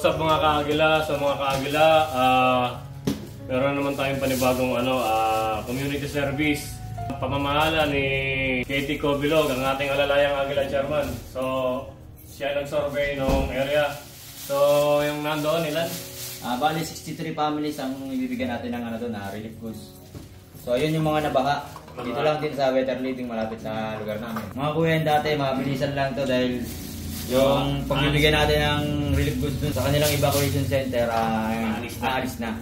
What's up mga kaagila? Sa mga kaagila, meron naman tayong panibagong community service. Pamamahala ni Katie Cobilog, ang ating alalayang Agila chairman. So, siya nag-survey ng area. So, yung nandoon ilan? Bali 63 families ang ibibigyan natin ng relief goods. So, ayun yung mga nabaha. Dito lang din sa Better Living, malapit sa lugar namin. Mga kuya dati, mabilisan lang to dahil yung pagbibigyan natin ng relief goods dun sa kanilang evacuation center, aalis na.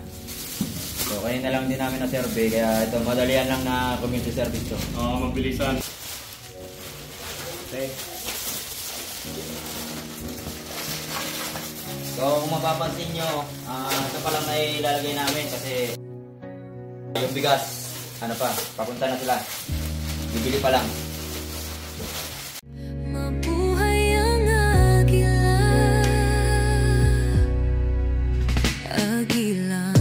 So, kanina lang din namin na survey, kaya ito, madalian lang na community service to. Oo, mabilisan. Okay. So, kung mapapansin nyo, ito pa lang na ilalagay namin kasi yung bigas, papunta na sila. Bibili pa lang. Mabuhay ang agila, agilang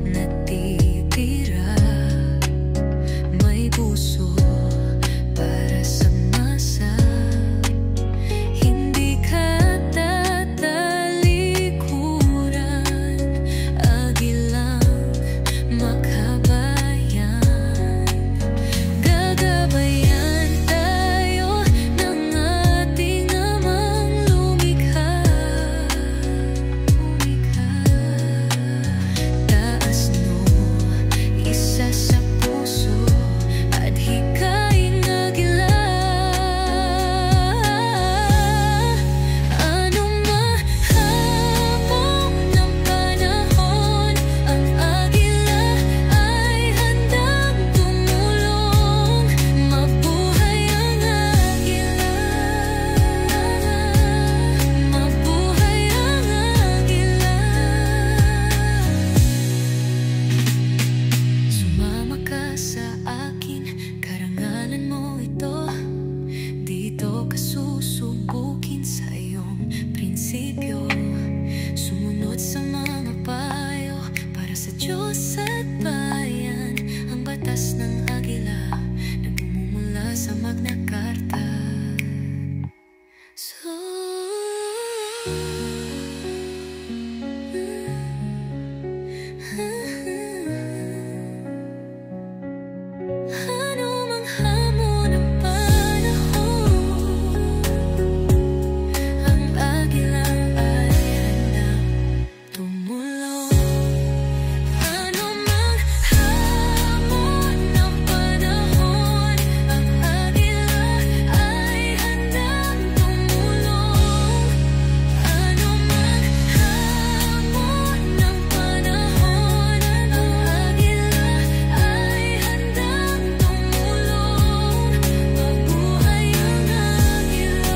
natitira, may puso para sa masa, hindi ka tatalikuran, agilang makabayan, gagabayan tayo ng ating amang lumikha, taas no, isa sa puso at hikaing agila. Anumang hamon ng panahon, ang agila ay handang tumulong. Mabuhay ang agila, mabuhay ang agila. Sumama ka sa akin, karangalan mo ito. Dito ka susubukin sa iyong prinsipyo. Sumunod sa mga payo para sa Diyos at bayan. Ang batas ng agila nagmumula sa Magna Carta. So, anumang hamon ng panahon, ang agilang ay handang tumulong. Anumang hamon ng panahon, ang agila ay handang tumulong. Anumang hamon ng panahon, ang agila ay handang tumulong. Mabuhay ang agila,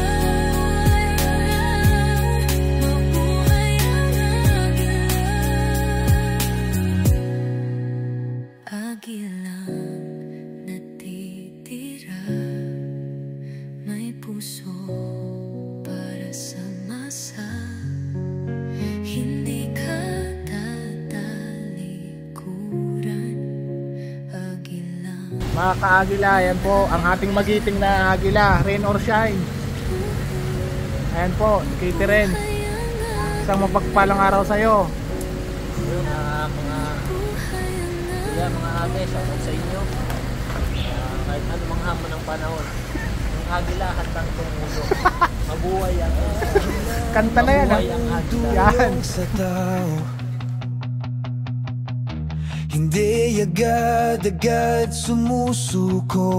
mabuhay ang agila. Agilang natitira, may puso para sa masa, hindi ka tatalikuran, agilang. Mga kaagila, yan po ang ating magiting na agila, rain or shine. Ayan po, Katie rin. Isang mapagpalang araw sa'yo. Mga ate, shoutout sa inyo. Kahit anumang hamon ng panahon, ang agila handang tumulong. Mabuhay ang Kanta na yan. mabuhay ang agila. Yan. Sa tao, hindi agad-agad sumusuko.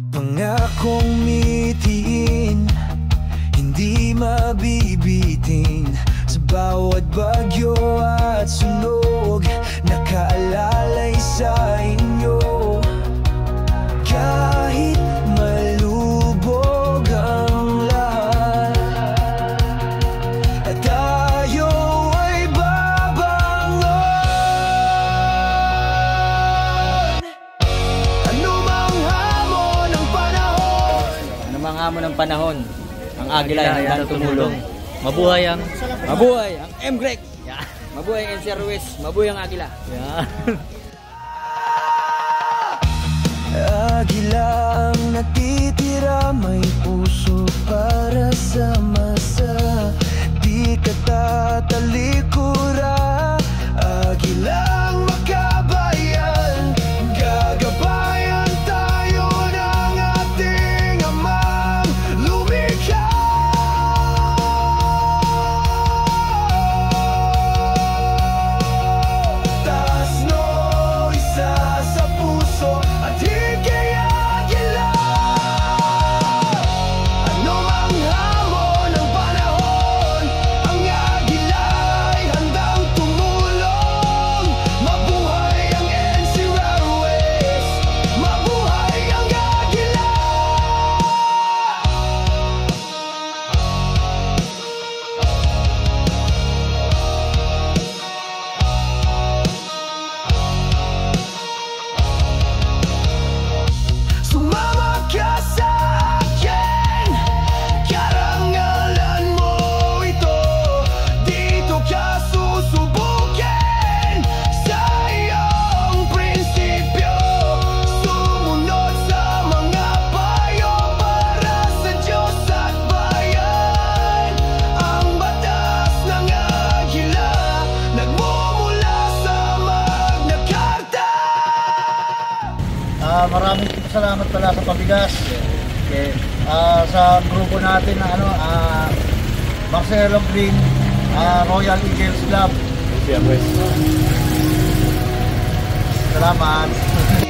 Pangakong mitiin, hindi mabibitin. Sa bawat bagyo at sunog, nakaalalay sa inyo. Kahit malubog ang lahat, tayo ay babangon. Anumang hamon ng panahon, Anumang hamon ng panahon, ang agila ay handang tumulong. Mabuhay ang M-Greg. Mabuhay ang NC Ruiz. Mabuhay ang agila. agila ang natitira, may puso para sa masa. Di di ka tatalikuran. Agilang makabayan, gagabayan tayo ng ating amang lumikha. Taas no isa sa puso at higay agila. Ano mang hamon ng panahon, ang agila'y handang tumulong. Mabuhay ang NC Railways, mabuhay ang agila. Sumama ka sa akin, karangalan mo ito. Dito ka susubukin sa iyong prinsipyo. Sumunod sa mga payo para sa Diyos at bayan. Ang batas ng agila nagmumula sa Magna Carta. Maraming salamat pala sa pabigas. Okay. Sa grupo natin na Marcelo Green, Royal Eagles Club. Siya, pues. Salamat.